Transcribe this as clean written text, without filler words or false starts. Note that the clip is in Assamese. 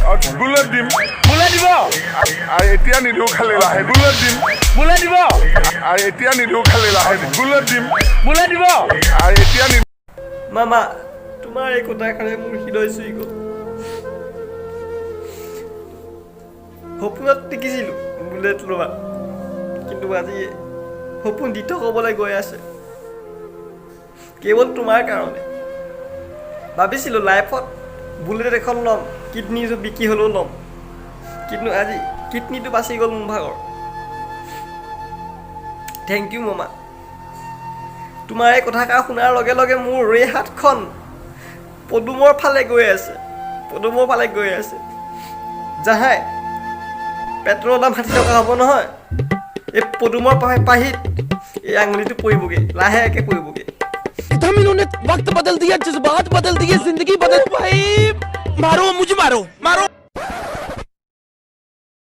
বুলেট দিম বুলেট দিব আৰু এতিয়া নিদিওঁ খালি লাহে বুলেট দিম বুলেট দিব আৰু এতিয়া নিদিওঁ খালি লাহে বুলেট দিম বুলেট দিব আৰু এতিয়া মামা তোমাৰ এই কথাৰ কাৰণে মোৰ হৃদয় চুই গ'ল সপোনত দেখিছিলোঁ বুলেট লোৱা কিন্তু আজি সপোন দি থ'বলৈ গৈ আছে কেৱল তোমাৰ কাৰণে ভাবিছিলোঁ লাইফত বুলেট এখন ল'ম কিডনীটো বিকি হ'লেও ল'ম কিন্তু আজি কিডনীটো বাচি গ'ল মোৰ ভাগৰ থেংক ইউ মামা তোমাৰ এই কথাষাৰ শুনাৰ লগে লগে মোৰ এই হাতখন পদুমৰ ফালে গৈ আছে যাহাই পেট্ৰলৰ দাম 60 টকা হ'ব নহয় এই পদুমৰ পাহিত এই আঙুলিটো পৰিবগৈ লাহেকৈ পৰিবগৈ एकदम इन्होंने वक्त बदल दिया जज्बात बदल दिए जिंदगी बदल भाई मारो मुझे मारो